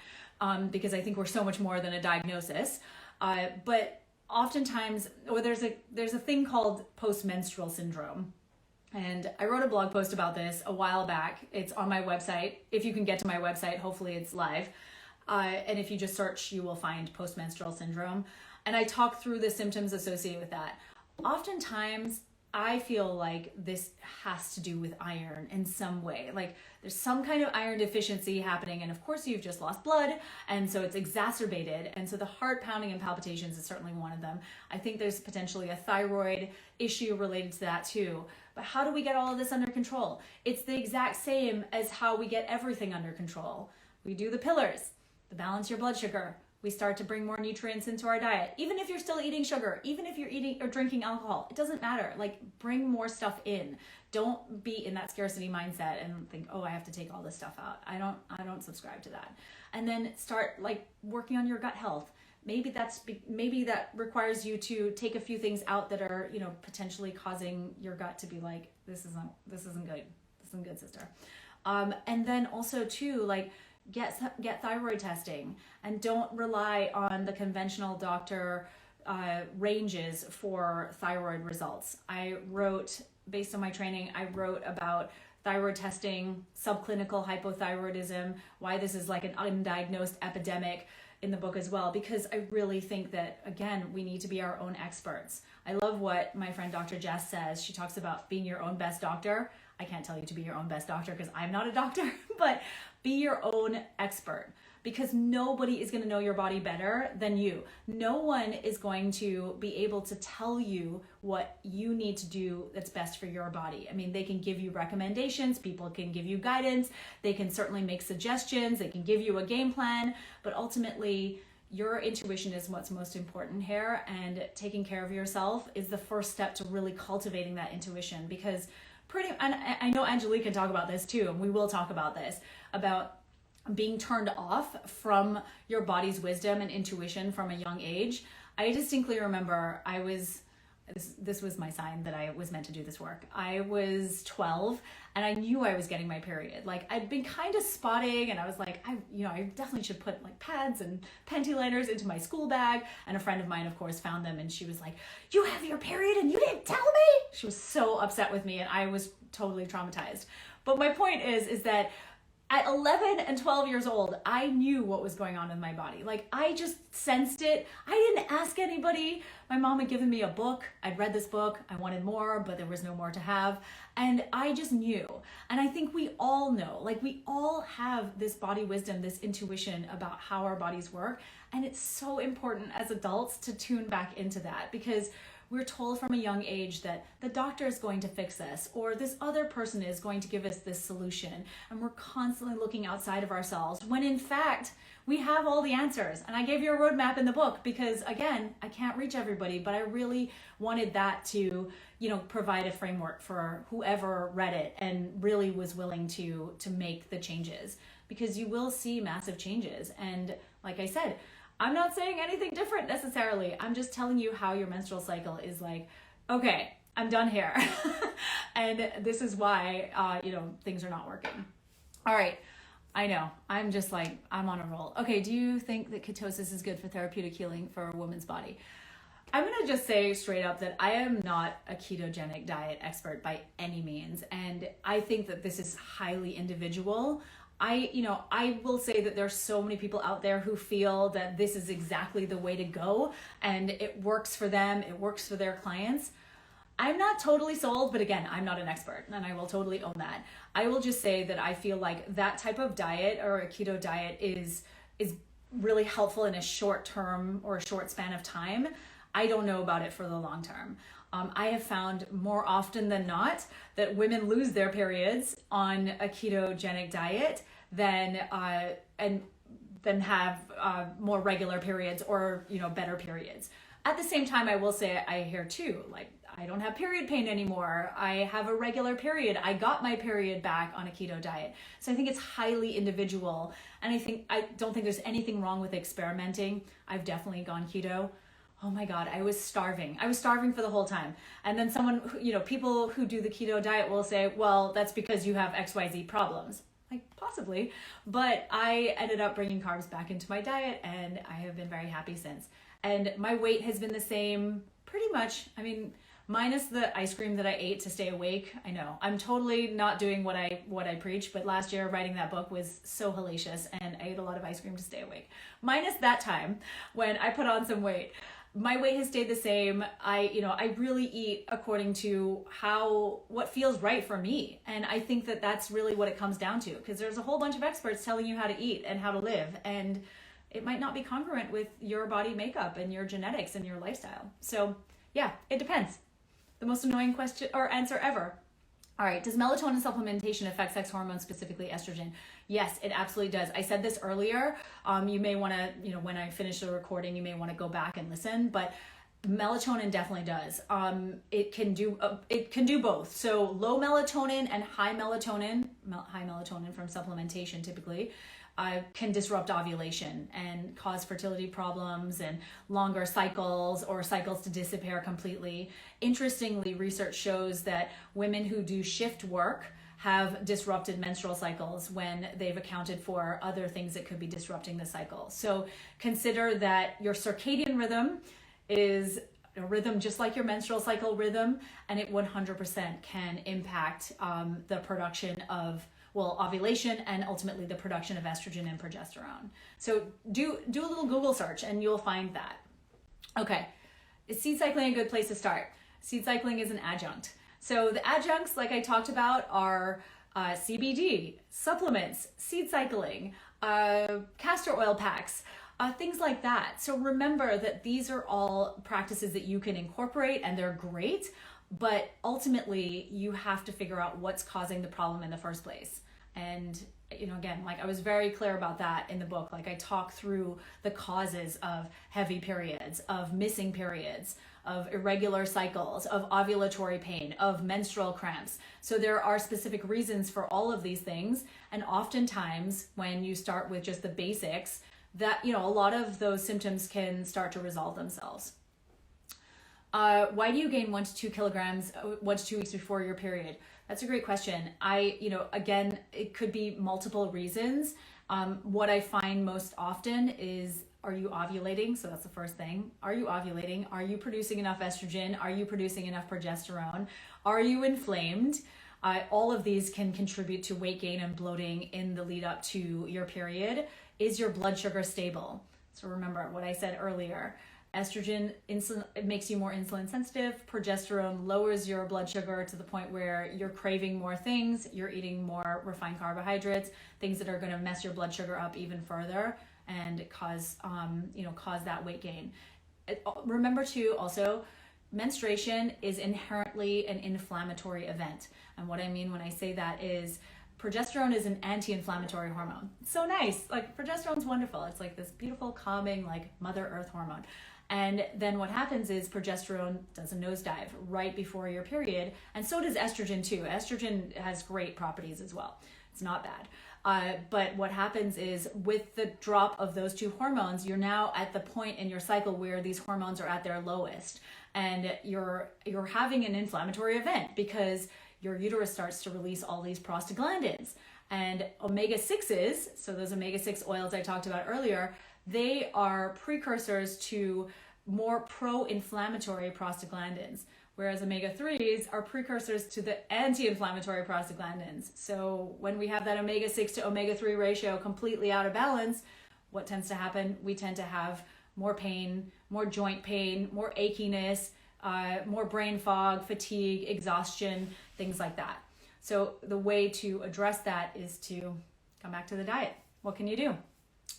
because I think we're so much more than a diagnosis. But oftentimes, there's a thing called post-menstrual syndrome. And I wrote a blog post about this a while back. It's on my website. If you can get to my website, hopefully it's live. And if you just search, you will find post-menstrual syndrome. And I talk through the symptoms associated with that. Oftentimes, I feel like this has to do with iron in some way. Like there's some kind of iron deficiency happening. And of course you've just lost blood. And so it's exacerbated. And so the heart pounding and palpitations is certainly one of them. I think there's potentially a thyroid issue related to that too. But how do we get all of this under control? It's the exact same as how we get everything under control. We do the pillars, the balance your blood sugar. We start to bring more nutrients into our diet. Even if you're still eating sugar, even if you're eating or drinking alcohol, it doesn't matter. Like bring more stuff in. Don't be in that scarcity mindset and think, oh, I have to take all this stuff out. I don't subscribe to that. And then start like working on your gut health. Maybe that requires you to take a few things out that are, potentially causing your gut to be like, this isn't good. This isn't good, sister. And then also too, like get thyroid testing and don't rely on the conventional doctor ranges for thyroid results. Based on my training, I wrote about thyroid testing, subclinical hypothyroidism, why this is like an undiagnosed epidemic. in the book as well, because I really think that, again, we need to be our own experts. I love what my friend Dr. Jess says. She talks about being your own best doctor. I can't tell you to be your own best doctor because I'm not a doctor, but be your own expert, because nobody is going to know your body better than you. No one is going to be able to tell you what you need to do that's best for your body. I mean, they can give you recommendations, people can give you guidance, they can certainly make suggestions, they can give you a game plan, but ultimately, your intuition is what's most important here, and taking care of yourself is the first step to really cultivating that intuition. Because and I know Angelique can talk about this too, and we will talk about this, about being turned off from your body's wisdom and intuition from a young age. I distinctly remember this was my sign that I was meant to do this work. I was 12 and I knew I was getting my period. Like, I'd been kind of spotting, and I was like, I definitely should put like pads and panty liners into my school bag. And a friend of mine, of course, found them, and she was like, "You have your period and you didn't tell me?" She was so upset with me, and I was totally traumatized. But my point is that at 11 and 12 years old, I knew what was going on in my body. Like, I just sensed it. I didn't ask anybody. My mom had given me a book. I'd read this book. I wanted more, but there was no more to have. And I just knew. And I think we all know, like, we all have this body wisdom, this intuition about how our bodies work. And it's so important as adults to tune back into that, because we're told from a young age that the doctor is going to fix us, or this other person is going to give us this solution. And we're constantly looking outside of ourselves, when in fact, we have all the answers. And I gave you a roadmap in the book because, again, I can't reach everybody, but I really wanted that to, provide a framework for whoever read it and really was willing to make the changes, because you will see massive changes. And like I said, I'm not saying anything different necessarily. I'm just telling you how your menstrual cycle is like, okay, I'm done here. And this is why, things are not working. All right. I know. I'm just like, I'm on a roll. Okay. Do you think that ketosis is good for therapeutic healing for a woman's body? I'm going to just say straight up that I am not a ketogenic diet expert by any means. And I think that this is highly individual. I will say that there's so many people out there who feel that this is exactly the way to go and it works for them, it works for their clients. I'm not totally sold, but again, I'm not an expert, and I will totally own that. I will just say that I feel like that type of diet, or a keto diet, is really helpful in a short term or a short span of time. I don't know about it for the long term. I have found more often than not that women lose their periods on a ketogenic diet than have more regular periods, or better periods. At the same time, I will say I hear too, like, I don't have period pain anymore. I have a regular period. I got my period back on a keto diet. So I think it's highly individual, and I don't think there's anything wrong with experimenting. I've definitely gone keto. Oh my God, I was starving. I was starving for the whole time. And then people who do the keto diet will say, well, that's because you have XYZ problems. Like, possibly. But I ended up bringing carbs back into my diet, and I have been very happy since. And my weight has been the same pretty much. I mean, minus the ice cream that I ate to stay awake. I know I'm totally not doing what I preach, but last year writing that book was so hellacious, and I ate a lot of ice cream to stay awake. Minus that time when I put on some weight. My weight has stayed the same. I really eat according to what feels right for me. And I think that that's really what it comes down to, because there's a whole bunch of experts telling you how to eat and how to live. And it might not be congruent with your body makeup and your genetics and your lifestyle. So yeah, it depends. The most annoying question or answer ever. All right, does melatonin supplementation affect sex hormones, specifically estrogen? Yes, it absolutely does. I said this earlier. You may want to, when I finish the recording, you may want to go back and listen, but melatonin definitely does. It can do both. So low melatonin and high melatonin from supplementation typically, can disrupt ovulation and cause fertility problems and longer cycles, or cycles to disappear completely. Interestingly, research shows that women who do shift work have disrupted menstrual cycles when they've accounted for other things that could be disrupting the cycle. So consider that your circadian rhythm is a rhythm just like your menstrual cycle rhythm, and it 100% can impact the production of well, ovulation and ultimately the production of estrogen and progesterone. So do a little Google search and you'll find that. Okay, is seed cycling a good place to start? Seed cycling is an adjunct. So the adjuncts, like I talked about, are CBD, supplements, seed cycling, castor oil packs, things like that. So remember that these are all practices that you can incorporate and they're great, but ultimately you have to figure out what's causing the problem in the first place. And again, like I was very clear about that in the book. Like I talk through the causes of heavy periods, of missing periods, of irregular cycles, of ovulatory pain, of menstrual cramps. So there are specific reasons for all of these things. And oftentimes when you start with just the basics, that, a lot of those symptoms can start to resolve themselves. Why do you gain 1 to 2 kilograms 1 to 2 weeks before your period? That's a great question. Again, it could be multiple reasons. What I find most often is, are you ovulating? So that's the first thing. Are you ovulating? Are you producing enough estrogen? Are you producing enough progesterone? Are you inflamed? All of these can contribute to weight gain and bloating in the lead up to your period. Is your blood sugar stable? So remember what I said earlier. Estrogen, insulin, it makes you more insulin sensitive. Progesterone lowers your blood sugar to the point where you're craving more things. You're eating more refined carbohydrates, things that are going to mess your blood sugar up even further and cause that weight gain. Remember too, also, menstruation is inherently an inflammatory event. And what I mean when I say that is, progesterone is an anti-inflammatory hormone. It's so nice. Like progesterone's wonderful. It's like this beautiful, calming, like Mother Earth hormone. And then what happens is progesterone does a nosedive right before your period. And so does estrogen too. Estrogen has great properties as well. It's not bad. But what happens is with the drop of those two hormones, you're now at the point in your cycle where these hormones are at their lowest. And you're having an inflammatory event because your uterus starts to release all these prostaglandins. And omega-6s, so those omega-6 oils I talked about earlier, they are precursors to more pro-inflammatory prostaglandins, whereas omega-3s are precursors to the anti-inflammatory prostaglandins. So when we have that omega-6 to omega-3 ratio completely out of balance, what tends to happen? We tend to have more pain, more joint pain, more achiness, more brain fog, fatigue, exhaustion, things like that. So the way to address that is to come back to the diet. What can you do?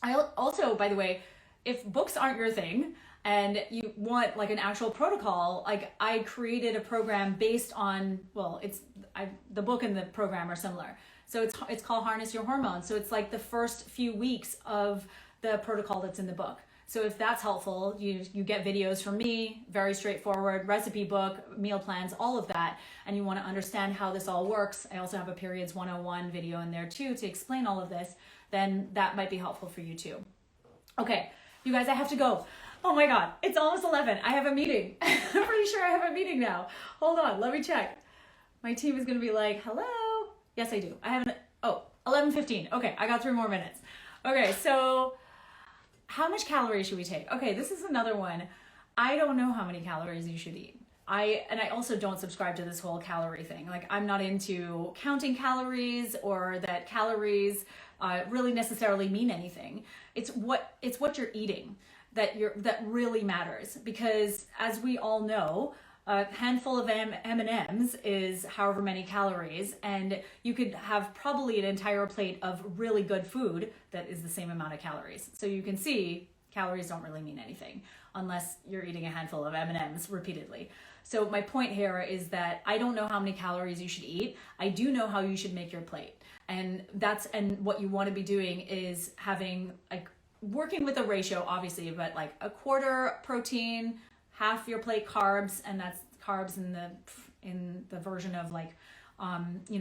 I also, by the way, if books aren't your thing and you want like an actual protocol, like I created a program based on, the book and the program are similar. So it's called Harness Your Hormones. So it's like the first few weeks of the protocol that's in the book. So if that's helpful, you get videos from me, very straightforward, recipe book, meal plans, all of that, and you want to understand how this all works. I also have a Periods 101 video in there too to explain all of this, then that might be helpful for you too. Okay, you guys, I have to go. Oh my God, it's almost 11. I have a meeting. I'm pretty sure I have a meeting now. Hold on, let me check. My team is going to be like, hello? Yes, I do. I have 11:15. Okay, I got 3 more minutes. Okay, so how much calories should we take? Okay, this is another one. I don't know how many calories you should eat. I also don't subscribe to this whole calorie thing. Like I'm not into counting calories or that calories really necessarily mean anything. It's what you're eating that really matters, because as we all know, a handful of M&Ms is however many calories, and you could have probably an entire plate of really good food that is the same amount of calories. So you can see calories don't really mean anything unless you're eating a handful of M&Ms repeatedly. So my point here is that I don't know how many calories you should eat. I do know how you should make your plate. And what you want to be doing is having working with a ratio, obviously, but like a quarter protein, half your plate carbs, and that's carbs in the version of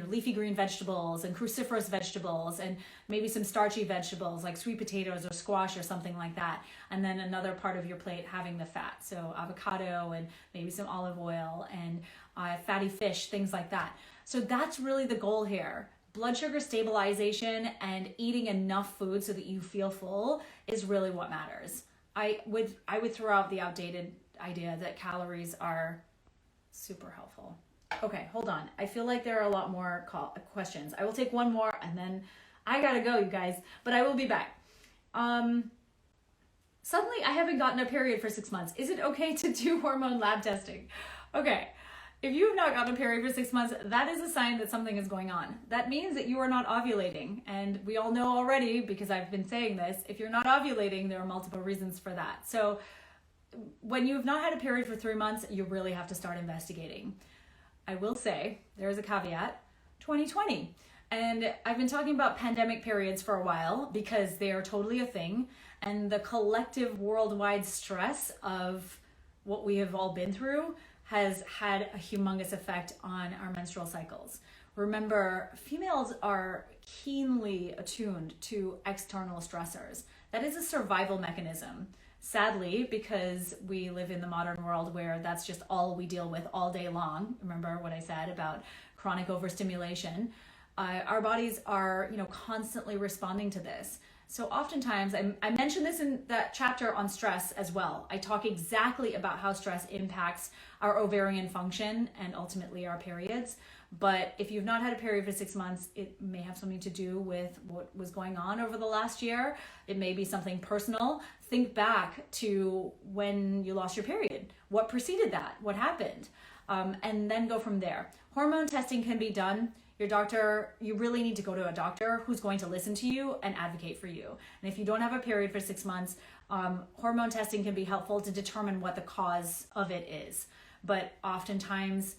leafy green vegetables and cruciferous vegetables, and maybe some starchy vegetables like sweet potatoes or squash or something like that. And then another part of your plate having the fat, so avocado and maybe some olive oil and fatty fish, things like that. So that's really the goal here. Blood sugar stabilization and eating enough food so that you feel full is really what matters. I would throw out the outdated idea that calories are super helpful. Okay, hold on. I feel like there are a lot more questions. I will take one more and then I gotta go, you guys, but I will be back. Suddenly I haven't gotten a period for 6 months. Is it okay to do hormone lab testing? Okay. If you have not gotten a period for 6 months, that is a sign that something is going on. That means that you are not ovulating. And we all know already, because I've been saying this, if you're not ovulating, there are multiple reasons for that. So when you have not had a period for 3 months, you really have to start investigating. I will say, there is a caveat, 2020. And I've been talking about pandemic periods for a while because they are totally a thing. And the collective worldwide stress of what we have all been through has had a humongous effect on our menstrual cycles. Remember, females are keenly attuned to external stressors. That is a survival mechanism. Sadly, because we live in the modern world where that's just all we deal with all day long. Remember what I said about chronic overstimulation? Our bodies are, constantly responding to this. So oftentimes, I mentioned this in that chapter on stress as well. I talk exactly about how stress impacts our ovarian function and ultimately our periods. But if you've not had a period for 6 months, it may have something to do with what was going on over the last year. It may be something personal. Think back to when you lost your period. What preceded that? What happened? And then go from there. Hormone testing can be done. Your doctor, you really need to go to a doctor who's going to listen to you and advocate for you. And if you don't have a period for 6 months, hormone testing can be helpful to determine what the cause of it is. But oftentimes,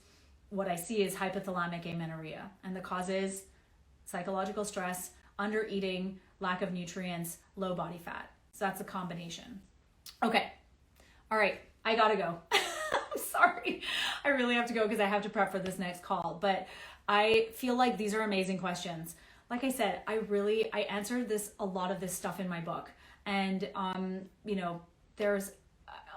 what I see is hypothalamic amenorrhea. And the cause is psychological stress, under eating, lack of nutrients, low body fat. So that's a combination. Okay. All right. I gotta go. I'm sorry. I really have to go because I have to prep for this next call. But I feel like these are amazing questions. Like I said, I answered a lot of this stuff in my book. And, there's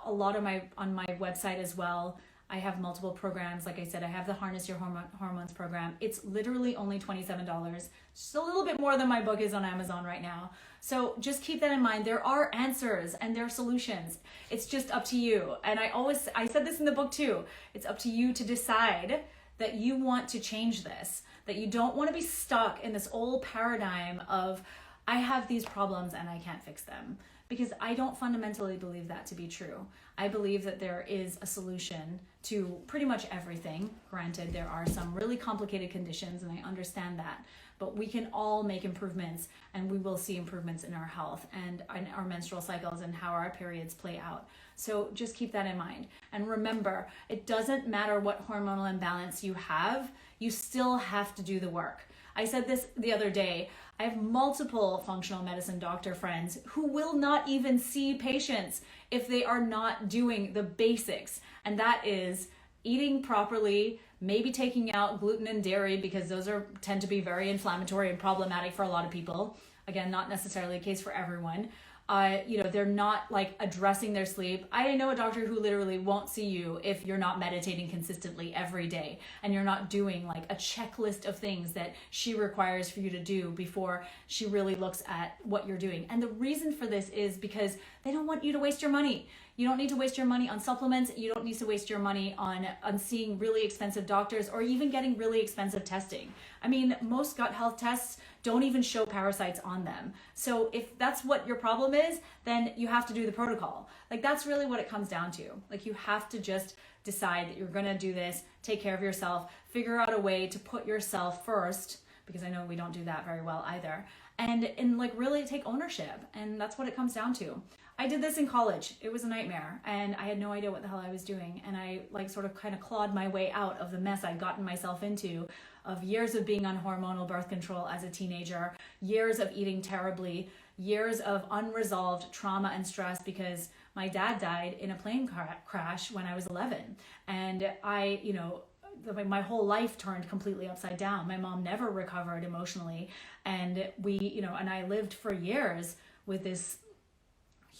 a lot on my website as well. I have multiple programs. Like I said, I have the Harness Your Hormones program. It's literally only $27. Just a little bit more than my book is on Amazon right now. So just keep that in mind. There are answers and there are solutions. It's just up to you. And I said this in the book too. It's up to you to decide that you want to change this, that you don't want to be stuck in this old paradigm of, I have these problems and I can't fix them. Because I don't fundamentally believe that to be true. I believe that there is a solution to pretty much everything. Granted, there are some really complicated conditions, and I understand that. But we can all make improvements, and we will see improvements in our health and in our menstrual cycles and how our periods play out. So just keep that in mind. And remember, it doesn't matter what hormonal imbalance you have, you still have to do the work. I said this the other day. I have multiple functional medicine doctor friends who will not even see patients if they are not doing the basics. And that is eating properly, maybe taking out gluten and dairy because those tend to be very inflammatory and problematic for a lot of people. Again, not necessarily the case for everyone. They're not like addressing their sleep. I know a doctor who literally won't see you if you're not meditating consistently every day and you're not doing like a checklist of things that she requires for you to do before she really looks at what you're doing. And the reason for this is because they don't want you to waste your money. You don't need to waste your money on supplements. You don't need to waste your money on seeing really expensive doctors or even getting really expensive testing. I mean, most gut health tests don't even show parasites on them. So if that's what your problem is, then you have to do the protocol. Like that's really what it comes down to. Like you have to just decide that you're gonna do this, take care of yourself, figure out a way to put yourself first, because I know we don't do that very well either, and like really take ownership. And that's what it comes down to. I did this in college. It was a nightmare and I had no idea what the hell I was doing. And I like sort of kind of clawed my way out of the mess I'd gotten myself into of years of being on hormonal birth control as a teenager, years of eating terribly, years of unresolved trauma and stress because my dad died in a plane crash when I was 11. And my whole life turned completely upside down. My mom never recovered emotionally. And and I lived for years with this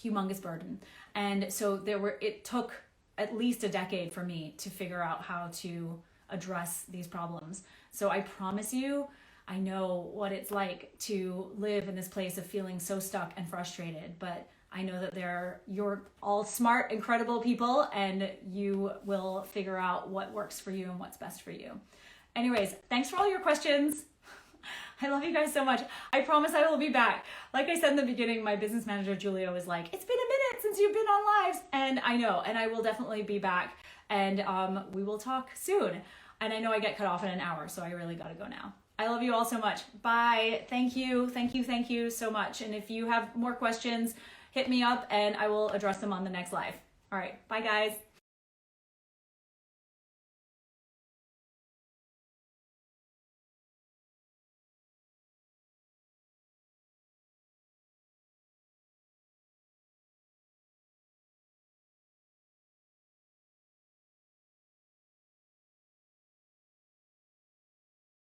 humongous burden. And so it took at least a decade for me to figure out how to address these problems. So I promise you, I know what it's like to live in this place of feeling so stuck and frustrated, but I know that you're all smart, incredible people, and you will figure out what works for you and what's best for you. Anyways, thanks for all your questions. I love you guys so much. I promise I will be back. Like I said in the beginning, my business manager, Julia, was like, it's been a minute since you've been on lives. And I know, and I will definitely be back. And we will talk soon. And I know I get cut off in an hour, so I really gotta go now. I love you all so much. Bye. Thank you so much. And if you have more questions, hit me up and I will address them on the next live. All right, bye guys.